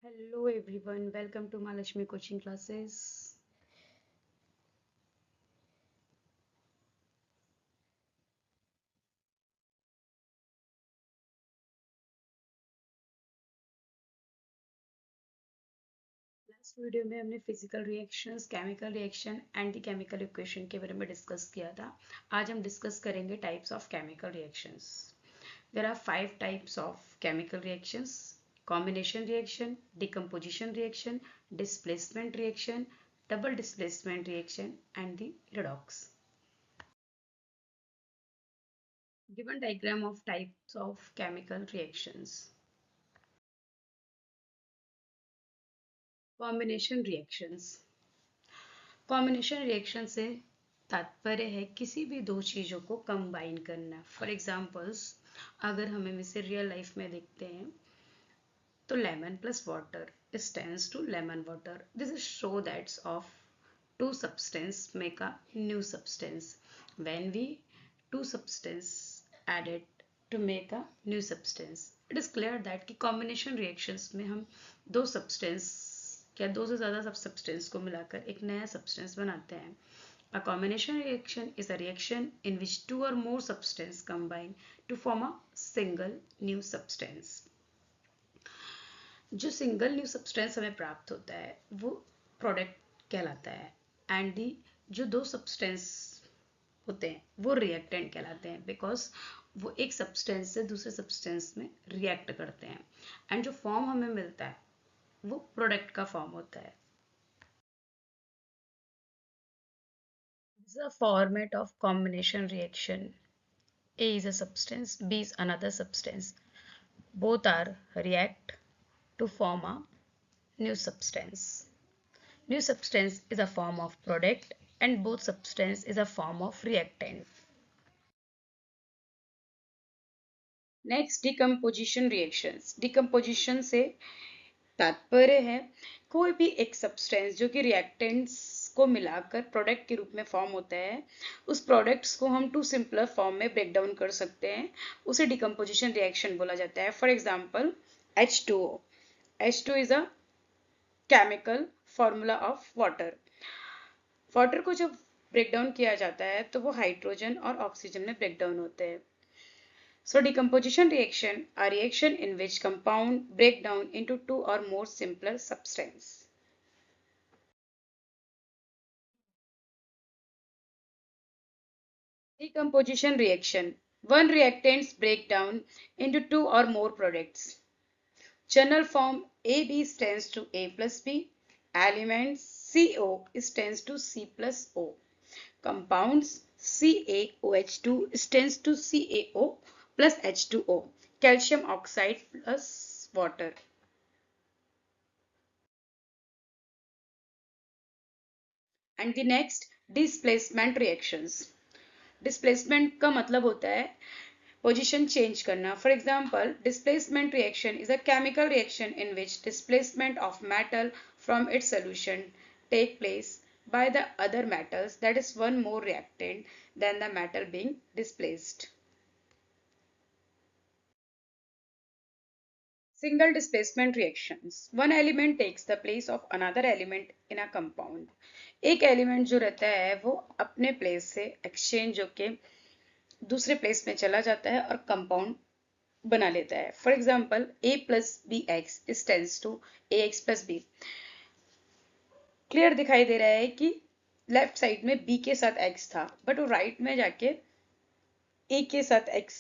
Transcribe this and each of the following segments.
Hello everyone, welcome to Malashmi coaching classes. Last video में हमने physical reactions, chemical reaction, anti chemical equation के बारे में discuss किया था. आज हम डिस्कस करेंगे types of chemical reactions. There are 5 types of chemical reactions: combination reaction, decomposition reaction, displacement reaction, double displacement reaction and the redox. Given diagram of types of chemical reactions. Combination reactions. Combination reaction से तात्पर्य है किसी भी दो चीज़ों को combine करना. For examples, अगर हम इसे रियल लाइफ में देखते हैं तो lemon plus water stands to lemon water. This is show that of two substance make a new substance. When we two substance added to make a new substance, it is clear that कि combination reactions में हम दो substance या दो से ज़्यादा सब substance को मिलाकर एक नया substance बनाते हैं. A combination reaction is a reaction in which two or more substance combine to form a single new substance. जो सिंगल न्यू सब्सटेंस हमें प्राप्त होता है वो प्रोडक्ट कहलाता है, एंड दी जो दो सब्सटेंस होते हैं वो रिएक्टेंट कहलाते हैं, बिकॉज वो एक सब्सटेंस से दूसरे सब्सटेंस में रिएक्ट करते हैं, एंड जो फॉर्म हमें मिलता है वो प्रोडक्ट का फॉर्म होता है. This is a format of combination reaction. A is a substance, B is another substance. Both are react to form a new substance. New substance is a form of product and both substance is a form of reactant. Next, decomposition reactions. Decomposition से तात्पर्य है कोई भी एक substance जो कि reactants को मिलाकर प्रोडक्ट के रूप में फॉर्म होता है, उस प्रोडक्ट्स को हम टू सिंपलर फॉर्म में ब्रेक डाउन कर सकते हैं, उसे डिकम्पोजिशन रिएक्शन बोला जाता है. For example H2O. H2 is a chemical formula of water. Water को जब ब्रेक डाउन किया जाता है तो वो हाइड्रोजन और ऑक्सीजन में ब्रेक डाउन होते हैं. So decomposition reaction, a reaction in which compound break down into two or more simpler substance. Decomposition reaction. One reactants break down into two or more products. General form AB stands to A plus B. Elements CO stands to C plus O. Compounds CaOH2 stands to CaO plus H2O. Calcium oxide plus water. And the next, displacement reactions. Displacement का मतलब होता है position change करना. For example, displacement reaction is a chemical reaction in which displacement of metal from its solution take place by the other metals, that is one more reactant than the metal being displaced. Single displacement reactions. One element takes the place of another element in a compound. एक element जो रहता है वो अपने place से exchange होके दूसरे place में चला जाता है और कंपाउंड बना लेता है. For example, A plus B X is tends to A X plus B. Clear दिखाई दे रहा है कि लेफ्ट साइड में बी के साथ एक्स था, बट वो राइट में जाके ए के साथ एक्स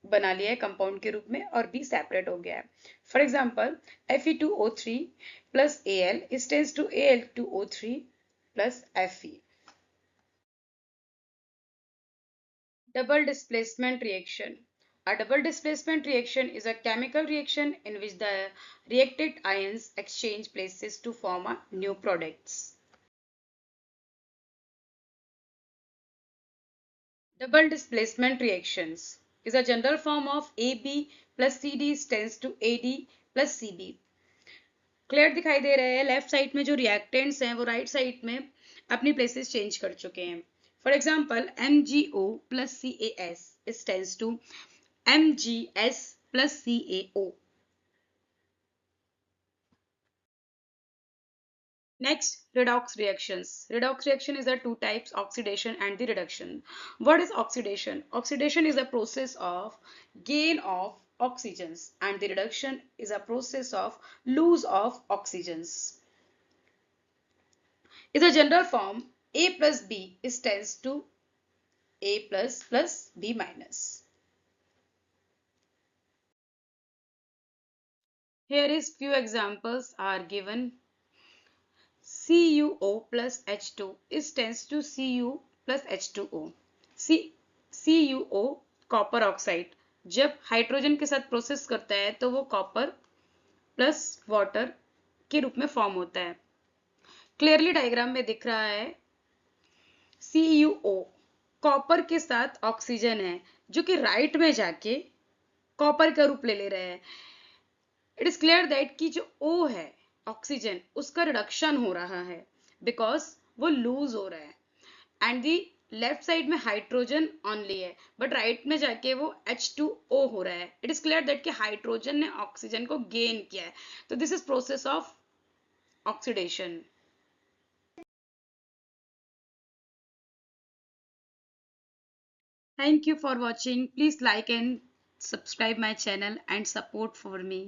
बना लिया है कंपाउंड के रूप में और बी सेपरेट हो गया है. For example, Fe2O3 plus Al is tends to Al2O3 plus Fe. Double displacement reaction. A double displacement reaction is a chemical reaction in which the reacted ions exchange places to form a new products. Double displacement reactions is a general form of AB plus CD tends to AD plus CB. Clear दिखाई दे रहा है, left side में जो reactants हैं वो right side में अपनी प्लेसेस चेंज कर चुके हैं. For example, MgO plus CaS is tends to MgS plus CaO. Next, redox reactions. Redox reaction is the two types, oxidation and the reduction. What is oxidation? Oxidation is the process of gain of oxygens and the reduction is a process of lose of oxygens. In the general form, A plus B is tends to A plus B minus. Here is few examples are given. CuO plus H2 is tends to Cu plus H2O. CuO copper oxide जब hydrogen के साथ process करता है तो वो copper plus water के रूप में फॉर्म होता है. क्लियरली डायग्राम में दिख रहा है CuO कॉपर के साथ ऑक्सीजन है जो कि राइट में जाके कॉपर का रूप ले रहा है. इट इज क्लियर दैट कि जो O है ऑक्सीजन उसका रिडक्शन हो रहा है बिकॉज वो लूज हो रहा है एंड दी लेफ्ट साइड में हाइड्रोजन ओनली है बट राइट में जाके वो H2O हो रहा है. इट इज क्लियर दैट कि हाइड्रोजन ने ऑक्सीजन को गेन किया है. तो this is process of oxidation. Thank you for watching. Please like and subscribe my channel and support for me.